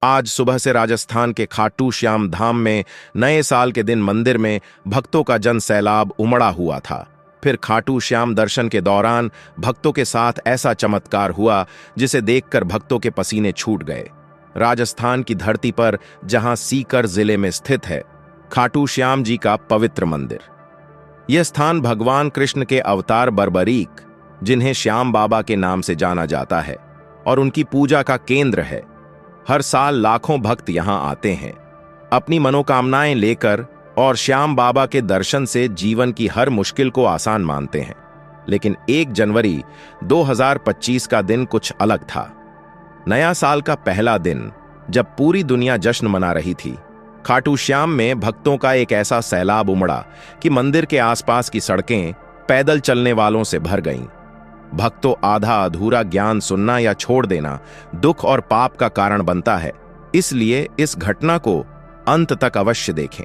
आज सुबह से राजस्थान के खाटू श्याम धाम में नए साल के दिन मंदिर में भक्तों का जन सैलाब उमड़ा हुआ था। फिर खाटू श्याम दर्शन के दौरान भक्तों के साथ ऐसा चमत्कार हुआ जिसे देखकर भक्तों के पसीने छूट गए। राजस्थान की धरती पर जहां सीकर जिले में स्थित है खाटू श्याम जी का पवित्र मंदिर। यह स्थान भगवान कृष्ण के अवतार बर्बरीक, जिन्हें श्याम बाबा के नाम से जाना जाता है, और उनकी पूजा का केंद्र है। हर साल लाखों भक्त यहां आते हैं अपनी मनोकामनाएं लेकर और श्याम बाबा के दर्शन से जीवन की हर मुश्किल को आसान मानते हैं। लेकिन 1 जनवरी 2025 का दिन कुछ अलग था। नया साल का पहला दिन, जब पूरी दुनिया जश्न मना रही थी, खाटू श्याम में भक्तों का एक ऐसा सैलाब उमड़ा कि मंदिर के आसपास की सड़कें पैदल चलने वालों से भर गईं। भक्तों, आधा अधूरा ज्ञान सुनना या छोड़ देना दुख और पाप का कारण बनता है, इसलिए इस घटना को अंत तक अवश्य देखें।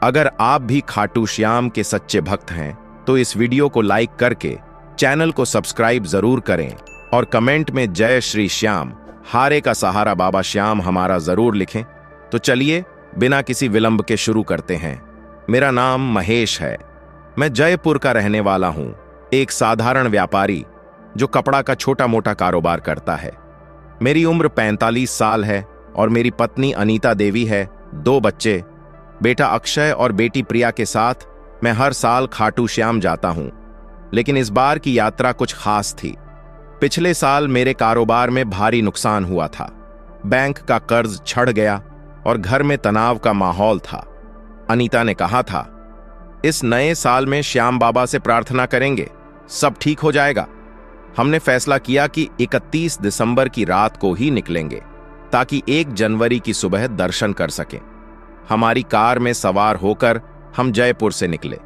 अगर आप भी खाटू श्याम के सच्चे भक्त हैं तो इस वीडियो को लाइक करके चैनल को सब्सक्राइब जरूर करें और कमेंट में जय श्री श्याम, हारे का सहारा बाबा श्याम हमारा जरूर लिखें। तो चलिए बिना किसी विलंब के शुरू करते हैं। मेरा नाम महेश है। मैं जयपुर का रहने वाला हूं, एक साधारण व्यापारी जो कपड़ा का छोटा मोटा कारोबार करता है। मेरी उम्र 45 साल है और मेरी पत्नी अनीता देवी है। 2 बच्चे, बेटा अक्षय और बेटी प्रिया के साथ मैं हर साल खाटू श्याम जाता हूं। लेकिन इस बार की यात्रा कुछ खास थी। पिछले साल मेरे कारोबार में भारी नुकसान हुआ था। बैंक का कर्ज छड़ गया और घर में तनाव का माहौल था। अनीता ने कहा था, इस नए साल में श्याम बाबा से प्रार्थना करेंगे, सब ठीक हो जाएगा। हमने फैसला किया कि 31 दिसंबर की रात को ही निकलेंगे ताकि 1 जनवरी की सुबह दर्शन कर सकें। हमारी कार में सवार होकर हम जयपुर से निकले।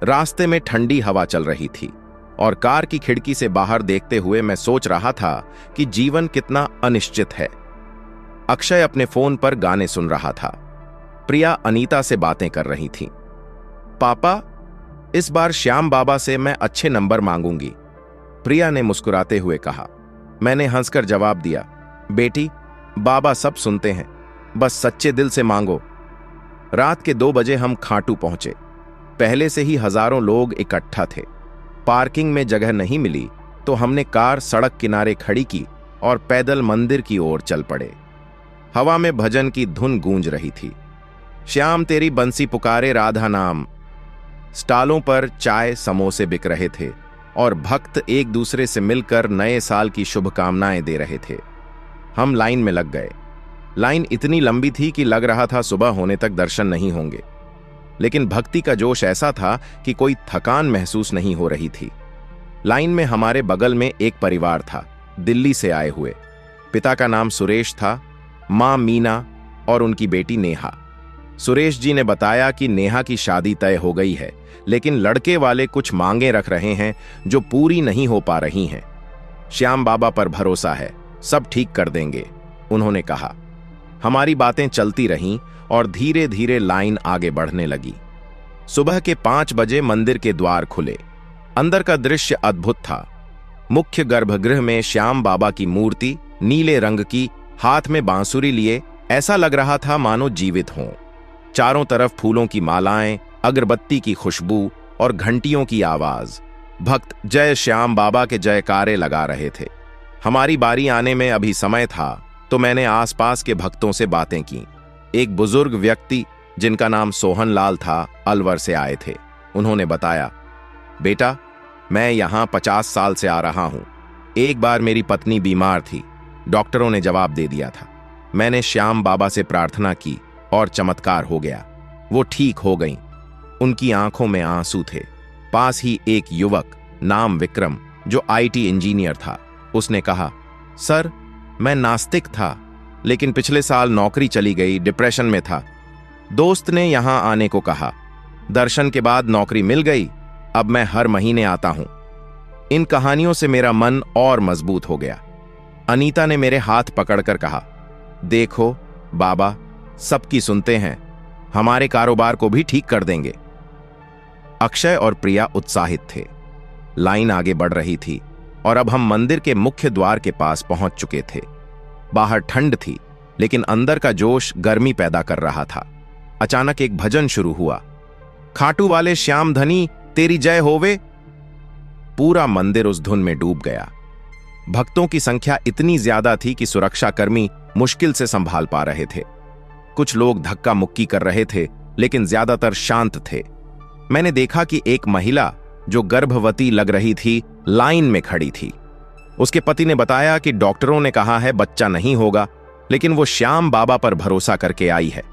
रास्ते में ठंडी हवा चल रही थी और कार की खिड़की से बाहर देखते हुए मैं सोच रहा था कि जीवन कितना अनिश्चित है। अक्षय अपने फोन पर गाने सुन रहा था। प्रिया अनीता से बातें कर रही थी। पापा, इस बार श्याम बाबा से मैं अच्छे नंबर मांगूंगी, प्रिया ने मुस्कुराते हुए कहा। मैंने हंसकर जवाब दिया, बेटी, बाबा सब सुनते हैं, बस सच्चे दिल से मांगो। रात के 2 बजे हम खाटू पहुंचे। पहले से ही हजारों लोग इकट्ठा थे। पार्किंग में जगह नहीं मिली तो हमने कार सड़क किनारे खड़ी की और पैदल मंदिर की ओर चल पड़े। हवा में भजन की धुन गूंज रही थी। श्याम तेरी बंसी पुकारे राधा नाम। स्टॉलों पर चाय समोसे बिक रहे थे और भक्त एक दूसरे से मिलकर नए साल की शुभकामनाएं दे रहे थे। हम लाइन में लग गए। लाइन इतनी लंबी थी कि लग रहा था सुबह होने तक दर्शन नहीं होंगे। लेकिन भक्ति का जोश ऐसा था कि कोई थकान महसूस नहीं हो रही थी। लाइन में हमारे बगल में एक परिवार था, दिल्ली से आए हुए। पिता का नाम सुरेश था, मां मीना और उनकी बेटी नेहा। सुरेश जी ने बताया कि नेहा की शादी तय हो गई है, लेकिन लड़के वाले कुछ मांगे रख रहे हैं जो पूरी नहीं हो पा रही हैं। श्याम बाबा पर भरोसा है, सब ठीक कर देंगे, उन्होंने कहा। हमारी बातें चलती रहीं और धीरे धीरे लाइन आगे बढ़ने लगी। सुबह के 5 बजे मंदिर के द्वार खुले। अंदर का दृश्य अद्भुत था। मुख्य गर्भगृह में श्याम बाबा की मूर्ति, नीले रंग की, हाथ में बांसुरी लिए, ऐसा लग रहा था मानो जीवित हों। चारों तरफ फूलों की मालाएं, अगरबत्ती की खुशबू और घंटियों की आवाज। भक्त जय श्याम बाबा के जयकारे लगा रहे थे। हमारी बारी आने में अभी समय था तो मैंने आसपास के भक्तों से बातें की। एक बुजुर्ग व्यक्ति जिनका नाम सोहन लाल था, अलवर से आए थे। उन्होंने बताया, बेटा, मैं यहां 50 साल से आ रहा हूं। एक बार मेरी पत्नी बीमार थी, डॉक्टरों ने जवाब दे दिया था। मैंने श्याम बाबा से प्रार्थना की और चमत्कार हो गया, वो ठीक हो गईं। उनकी आंखों में आंसू थे। पास ही एक युवक नाम विक्रम, जो IT इंजीनियर था, उसने कहा, सर, मैं नास्तिक था लेकिन पिछले साल नौकरी चली गई, डिप्रेशन में था। दोस्त ने यहां आने को कहा, दर्शन के बाद नौकरी मिल गई, अब मैं हर महीने आता हूं। इन कहानियों से मेरा मन और मजबूत हो गया। अनीता ने मेरे हाथ पकड़कर कहा, देखो बाबा सबकी सुनते हैं, हमारे कारोबार को भी ठीक कर देंगे। अक्षय और प्रिया उत्साहित थे। लाइन आगे बढ़ रही थी और अब हम मंदिर के मुख्य द्वार के पास पहुंच चुके थे। बाहर ठंड थी लेकिन अंदर का जोश गर्मी पैदा कर रहा था। अचानक एक भजन शुरू हुआ, खाटू वाले श्याम धनी तेरी जय होवे। पूरा मंदिर उस धुन में डूब गया। भक्तों की संख्या इतनी ज्यादा थी कि सुरक्षाकर्मी मुश्किल से संभाल पा रहे थे। कुछ लोग धक्का मुक्की कर रहे थे, लेकिन ज्यादातर शांत थे। मैंने देखा कि एक महिला जो गर्भवती लग रही थी लाइन में खड़ी थी। उसके पति ने बताया कि डॉक्टरों ने कहा है बच्चा नहीं होगा, लेकिन वो श्याम बाबा पर भरोसा करके आई है।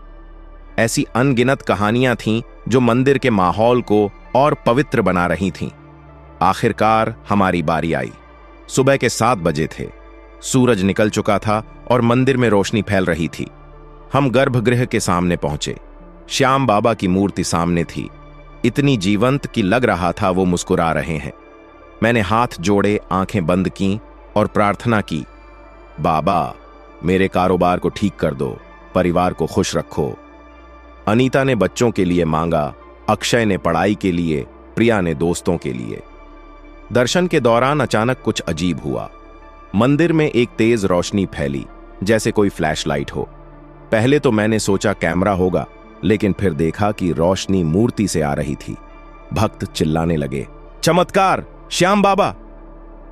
ऐसी अनगिनत कहानियां थीं जो मंदिर के माहौल को और पवित्र बना रही थीं। आखिरकार हमारी बारी आई। सुबह के 7 बजे थे। सूरज निकल चुका था और मंदिर में रोशनी फैल रही थी। हम गर्भगृह के सामने पहुंचे। श्याम बाबा की मूर्ति सामने थी, इतनी जीवंत कि लग रहा था वो मुस्कुरा रहे हैं। मैंने हाथ जोड़े, आंखें बंद की और प्रार्थना की, बाबा मेरे कारोबार को ठीक कर दो, परिवार को खुश रखो। अनीता ने बच्चों के लिए मांगा, अक्षय ने पढ़ाई के लिए, प्रिया ने दोस्तों के लिए। दर्शन के दौरान अचानक कुछ अजीब हुआ। मंदिर में एक तेज रोशनी फैली, जैसे कोई फ्लैशलाइट हो। पहले तो मैंने सोचा कैमरा होगा, लेकिन फिर देखा कि रोशनी मूर्ति से आ रही थी। भक्त चिल्लाने लगे, चमत्कार, श्याम बाबा।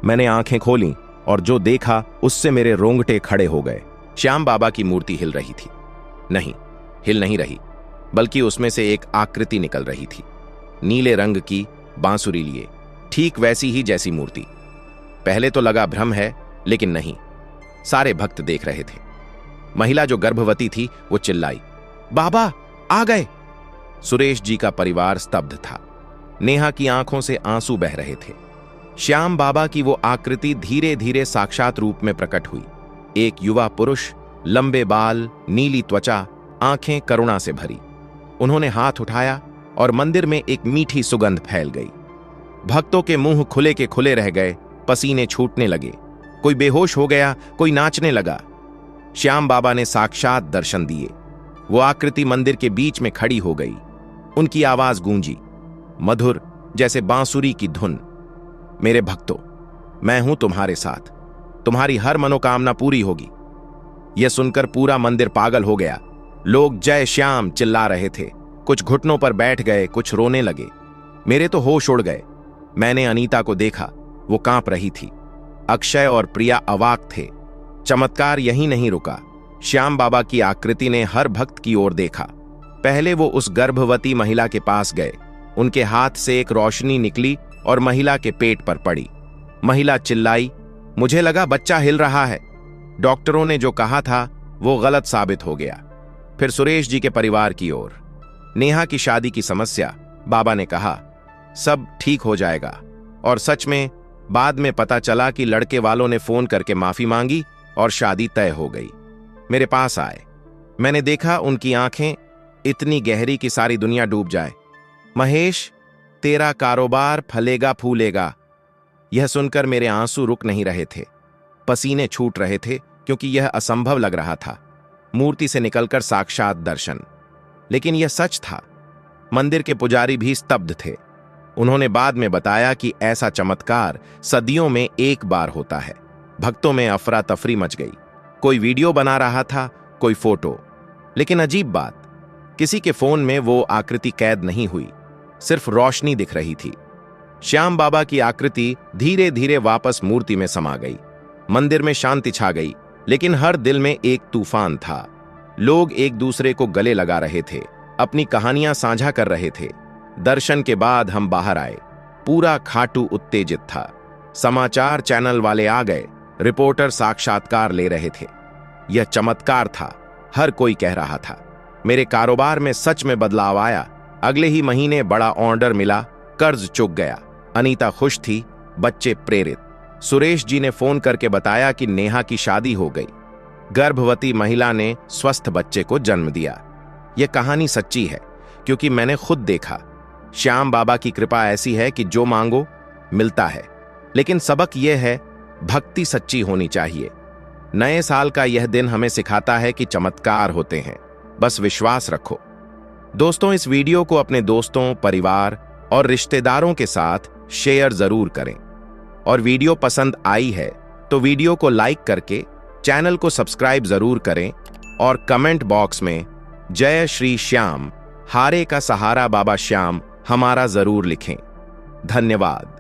मैंने आंखें खोलीं और जो देखा उससे मेरे रोंगटे खड़े हो गए। श्याम बाबा की मूर्ति हिल रही थी। नहीं, हिल नहीं रही, बल्कि उसमें से एक आकृति निकल रही थी, नीले रंग की, बांसुरी लिए, ठीक वैसी ही जैसी मूर्ति। पहले तो लगा भ्रम है, लेकिन नहीं, सारे भक्त देख रहे थे। महिला जो गर्भवती थी वो चिल्लाई, बाबा आ गए। सुरेश जी का परिवार स्तब्ध था। नेहा की आंखों से आंसू बह रहे थे। श्याम बाबा की वो आकृति धीरे धीरे साक्षात रूप में प्रकट हुई। एक युवा पुरुष, लंबे बाल, नीली त्वचा, आंखें करुणा से भरी। उन्होंने हाथ उठाया और मंदिर में एक मीठी सुगंध फैल गई। भक्तों के मुंह खुले के खुले रह गए, पसीने छूटने लगे। कोई बेहोश हो गया, कोई नाचने लगा। श्याम बाबा ने साक्षात दर्शन दिए। वो आकृति मंदिर के बीच में खड़ी हो गई। उनकी आवाज गूंजी, मधुर जैसे बांसुरी की धुन, मेरे भक्तों, मैं हूं तुम्हारे साथ, तुम्हारी हर मनोकामना पूरी होगी। यह सुनकर पूरा मंदिर पागल हो गया। लोग जय श्याम चिल्ला रहे थे। कुछ घुटनों पर बैठ गए, कुछ रोने लगे। मेरे तो होश उड़ गए। मैंने अनीता को देखा, वो कांप रही थी। अक्षय और प्रिया अवाक थे। चमत्कार यहीं नहीं रुका। श्याम बाबा की आकृति ने हर भक्त की ओर देखा। पहले वो उस गर्भवती महिला के पास गए। उनके हाथ से एक रोशनी निकली और महिला के पेट पर पड़ी। महिला चिल्लाई, मुझे लगा बच्चा हिल रहा है। डॉक्टरों ने जो कहा था वो गलत साबित हो गया। फिर सुरेश जी के परिवार की ओर। नेहा की शादी की समस्या, बाबा ने कहा सब ठीक हो जाएगा। और सच में बाद में पता चला कि लड़के वालों ने फोन करके माफी मांगी और शादी तय हो गई। मेरे पास आए। मैंने देखा उनकी आंखें इतनी गहरी कि सारी दुनिया डूब जाए। महेश, तेरा कारोबार फलेगा फूलेगा। यह सुनकर मेरे आंसू रुक नहीं रहे थे। पसीने छूट रहे थे, क्योंकि यह असंभव लग रहा था। मूर्ति से निकलकर साक्षात दर्शन। लेकिन यह सच था। मंदिर के पुजारी भी स्तब्ध थे। उन्होंने बाद में बताया कि ऐसा चमत्कार सदियों में एक बार होता है। भक्तों में अफरा तफरी मच गई। कोई वीडियो बना रहा था, कोई फोटो। लेकिन अजीब बात, किसी के फोन में वो आकृति कैद नहीं हुई, सिर्फ रोशनी दिख रही थी। श्याम बाबा की आकृति धीरे धीरे वापस मूर्ति में समा गई। मंदिर में शांति छा गई, लेकिन हर दिल में एक तूफान था। लोग एक दूसरे को गले लगा रहे थे, अपनी कहानियां साझा कर रहे थे। दर्शन के बाद हम बाहर आए। पूरा खाटू उत्तेजित था। समाचार चैनल वाले आ गए। रिपोर्टर साक्षात्कार ले रहे थे। यह चमत्कार था, हर कोई कह रहा था। मेरे कारोबार में सच में बदलाव आया। अगले ही महीने बड़ा ऑर्डर मिला, कर्ज चुक गया। अनीता खुश थी, बच्चे प्रेरित। सुरेश जी ने फोन करके बताया कि नेहा की शादी हो गई। गर्भवती महिला ने स्वस्थ बच्चे को जन्म दिया। यह कहानी सच्ची है, क्योंकि मैंने खुद देखा। श्याम बाबा की कृपा ऐसी है कि जो मांगो मिलता है। लेकिन सबक यह है, भक्ति सच्ची होनी चाहिए। नए साल का यह दिन हमें सिखाता है कि चमत्कार होते हैं, बस विश्वास रखो। दोस्तों, इस वीडियो को अपने दोस्तों, परिवार और रिश्तेदारों के साथ शेयर जरूर करें। और वीडियो पसंद आई है तो वीडियो को लाइक करके चैनल को सब्सक्राइब जरूर करें और कमेंट बॉक्स में जय श्री श्याम, हारे का सहारा बाबा श्याम हमारा जरूर लिखें। धन्यवाद।